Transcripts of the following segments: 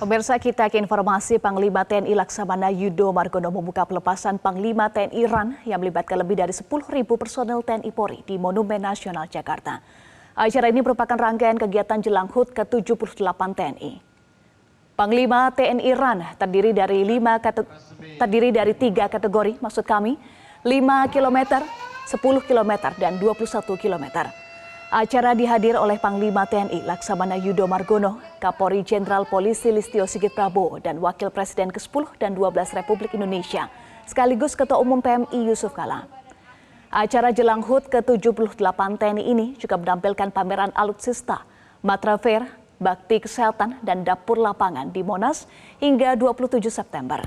Pemirsa, kita ke informasi. Panglima TNI Laksamana Yudo Margono membuka pelepasan Panglima TNI Iran yang melibatkan lebih dari 10.000 personel TNI Polri di Monumen Nasional Jakarta. Acara ini merupakan rangkaian kegiatan jelang HUT ke-78 TNI. Panglima TNI Iran terdiri dari 3 kategori, 5 km, 10 km, dan 21 km. Acara dihadiri oleh Panglima TNI Laksamana Yudo Margono, Kapolri Jenderal Polisi Listio Sigit Prabowo, dan Wakil Presiden ke-10 dan 12 Republik Indonesia, sekaligus Ketua Umum PMI Yusuf Kala. Acara jelang HUT ke-78 TNI ini juga menampilkan pameran alutsista, Matra Fair, bakti kesehatan, dan dapur lapangan di Monas hingga 27 September.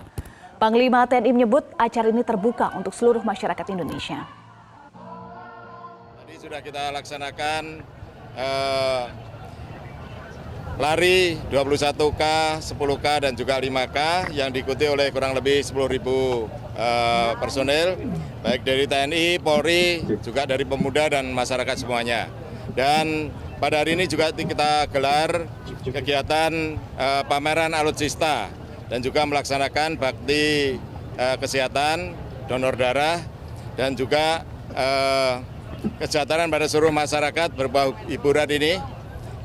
Panglima TNI menyebut acara ini terbuka untuk seluruh masyarakat Indonesia. Sudah kita laksanakan lari 21K, 10K, dan juga 5K yang diikuti oleh kurang lebih 10.000 personel, baik dari TNI, Polri, juga dari pemuda dan masyarakat semuanya. Dan pada hari ini juga kita gelar kegiatan pameran alutsista dan juga melaksanakan bakti kesehatan, donor darah, dan juga kesejahteraan pada seluruh masyarakat berbau hiburan ini.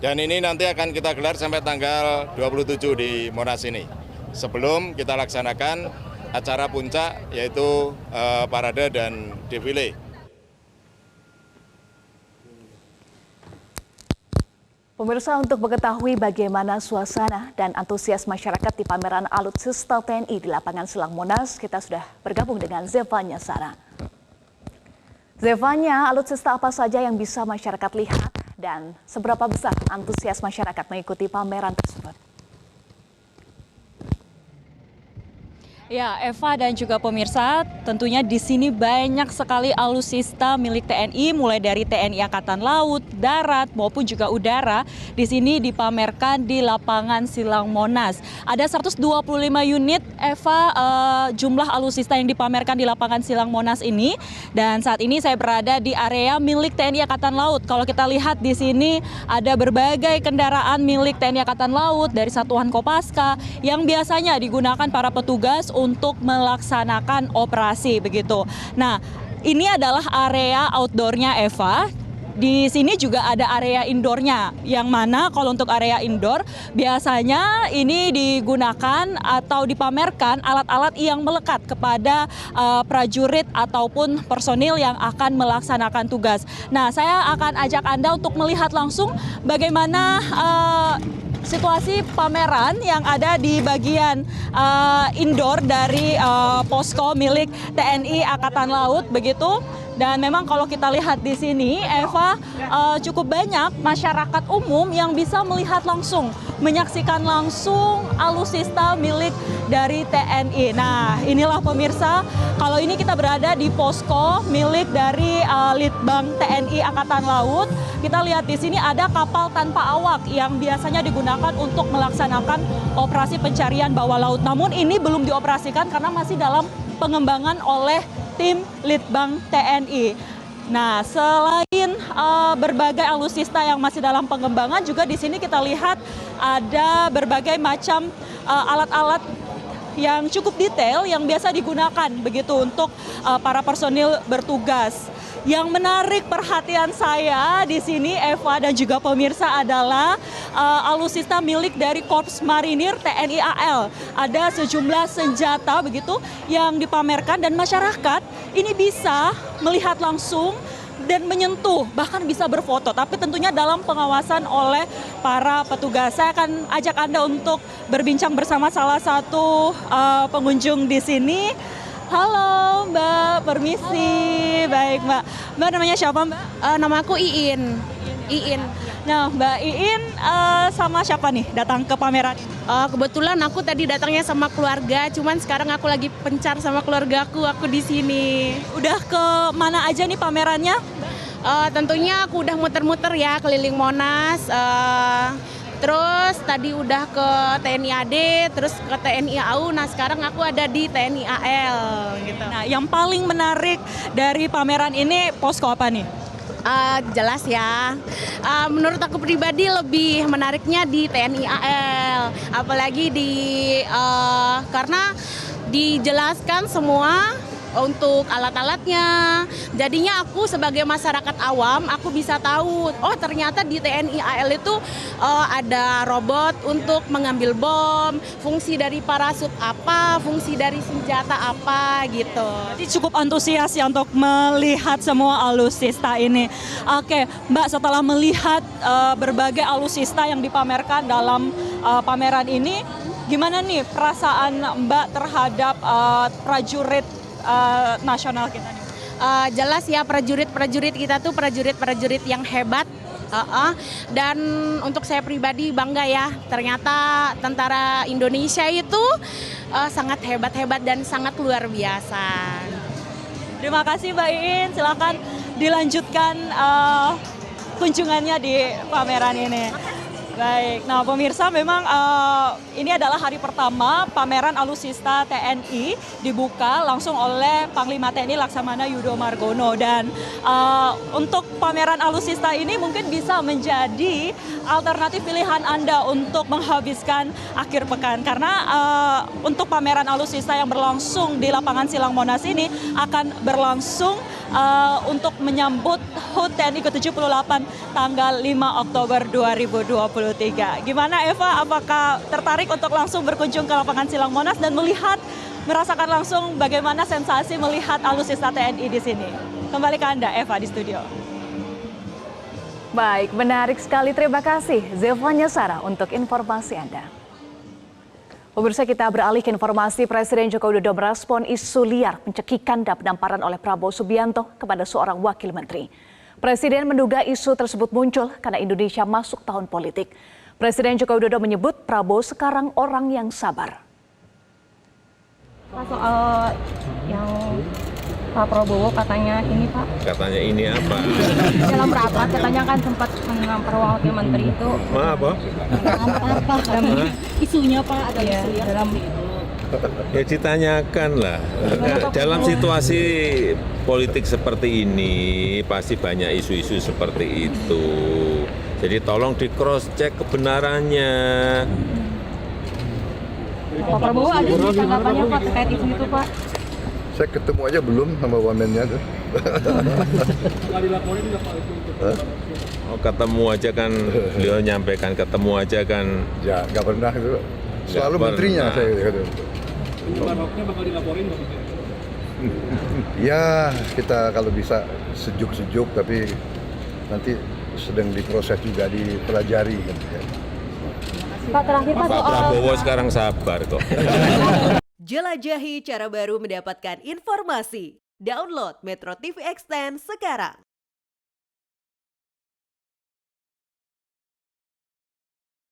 Dan ini nanti akan kita gelar sampai tanggal 27 di Monas ini. Sebelum kita laksanakan acara puncak yaitu parade dan defile. Pemirsa, untuk mengetahui bagaimana suasana dan antusias masyarakat di pameran alutsista TNI di lapangan Silang Monas, kita sudah bergabung dengan Zevanya Sara. Zevanya, alutsista apa saja yang bisa masyarakat lihat dan seberapa besar antusias masyarakat mengikuti pameran tersebut? Ya, Eva dan juga pemirsa, tentunya di sini banyak sekali alutsista milik TNI, mulai dari TNI Angkatan Laut, Darat, maupun juga udara. Di sini dipamerkan di lapangan Silang Monas. Ada 125 unit, Eva, jumlah alutsista yang dipamerkan di lapangan Silang Monas ini. Dan saat ini saya berada di area milik TNI Angkatan Laut. Kalau kita lihat di sini ada berbagai kendaraan milik TNI Angkatan Laut dari Satuan Kopaska yang biasanya digunakan para petugas untuk melaksanakan operasi begitu. Nah, ini adalah area outdoornya, Eva. Di sini juga ada area indoornya, yang mana kalau untuk area indoor biasanya ini digunakan atau dipamerkan alat-alat yang melekat kepada prajurit ataupun personil yang akan melaksanakan tugas. Nah, saya akan ajak Anda untuk melihat langsung bagaimana situasi pameran yang ada di bagian indoor dari posko milik TNI Angkatan Laut begitu. Dan memang kalau kita lihat di sini, Eva, cukup banyak masyarakat umum yang bisa melihat langsung, menyaksikan langsung alutsista milik dari TNI. Nah, inilah pemirsa, kalau ini kita berada di posko milik dari Litbang TNI Angkatan Laut. Kita lihat di sini ada kapal tanpa awak yang biasanya digunakan untuk melaksanakan operasi pencarian bawah laut. Namun ini belum dioperasikan karena masih dalam pengembangan oleh tim Litbang TNI. Nah, selain berbagai alutsista yang masih dalam pengembangan, juga di sini kita lihat ada berbagai macam alat-alat yang cukup detail yang biasa digunakan begitu untuk para personil bertugas. Yang menarik perhatian saya di sini, Eva dan juga pemirsa, adalah alutsista milik dari Korps Marinir TNI AL. Ada sejumlah senjata begitu yang dipamerkan dan masyarakat ini bisa melihat langsung dan menyentuh, bahkan bisa berfoto, tapi tentunya dalam pengawasan oleh para petugas. Saya akan ajak Anda untuk berbincang bersama salah satu pengunjung di sini. Halo Mbak, permisi. Halo. Baik Mbak. Mbak namanya siapa Mbak? Nama aku Iin. Iin. Nah Mbak Iin sama siapa nih datang ke pameran ini? Kebetulan aku tadi datangnya sama keluarga, cuman sekarang aku lagi pencar sama keluargaku, aku di sini. Udah ke mana aja nih pamerannya? Tentunya aku udah muter-muter ya keliling Monas. Terus tadi udah ke TNI AD, terus ke TNI AU, nah sekarang aku ada di TNI AL gitu. Nah, yang paling menarik dari pameran ini posko apa nih? Jelas ya. Menurut aku pribadi lebih menariknya di TNI AL, apalagi karena dijelaskan semua untuk alat-alatnya. Jadinya aku sebagai masyarakat awam, aku bisa tahu, oh ternyata di TNI AL itu ada robot untuk mengambil bom, fungsi dari parasut apa, fungsi dari senjata apa gitu. Jadi cukup antusias ya untuk melihat semua alutsista ini. Oke, Mbak, setelah melihat berbagai alutsista yang dipamerkan dalam pameran ini, gimana nih perasaan Mbak terhadap prajurit nasional kita nih? Jelas ya, prajurit kita tuh prajurit yang hebat. Dan untuk saya pribadi bangga ya, ternyata tentara Indonesia itu sangat hebat-hebat dan sangat luar biasa. Terima kasih Mbak Iin, silakan dilanjutkan kunjungannya di pameran ini. Baik, nah pemirsa memang ini adalah hari pertama pameran alutsista TNI dibuka langsung oleh Panglima TNI Laksamana Yudo Margono, dan untuk pameran alutsista ini mungkin bisa menjadi alternatif pilihan Anda untuk menghabiskan akhir pekan, karena untuk pameran alutsista yang berlangsung di lapangan Silang Monas ini akan berlangsung untuk menyambut HUT TNI ke-78 tanggal 5 Oktober 2023. Gimana Eva, apakah tertarik untuk langsung berkunjung ke lapangan Silang Monas dan merasakan langsung bagaimana sensasi melihat alutsista TNI di sini? Kembali ke Anda Eva di studio. Baik, menarik sekali. Terima kasih Zevanya Sarah untuk informasi Anda. Pemirsa, kita beralih ke informasi. Presiden Joko Widodo merespon isu liar pencekikan dan penamparan oleh Prabowo Subianto kepada seorang wakil menteri. Presiden menduga isu tersebut muncul karena Indonesia masuk tahun politik. Presiden Joko Widodo menyebut Prabowo sekarang orang yang sabar. Pak, soal yang Pak Prabowo katanya ini Pak. Katanya ini apa? Dalam rapat katanya kan sempat menampar wakil menteri itu. Apa? Apa? Dalam isunya Pak ada isu ya, dalam Ya ditanyakan lah. Dalam situasi politik seperti ini pasti banyak isu-isu seperti itu. Jadi tolong di cross check kebenarannya. Pak Prabowo ada sih tanggapannya Pak terkait isu itu Pak. Saya ketemu aja belum sama wamennya tuh. Oh, ketemu aja kan, beliau nyampaikan ketemu aja kan. Ya nggak pernah itu. Selalu Nggak menterinya pernah. saya gitu. Bakal dilaporin Ya kita kalau bisa sejuk-sejuk, tapi nanti sedang diproses juga, dipelajari gitu ya. Pak terakhir Pak Pak soal Prabowo sekarang sabar kok. Jelajahi cara baru mendapatkan informasi. Download Metro TV Extend sekarang.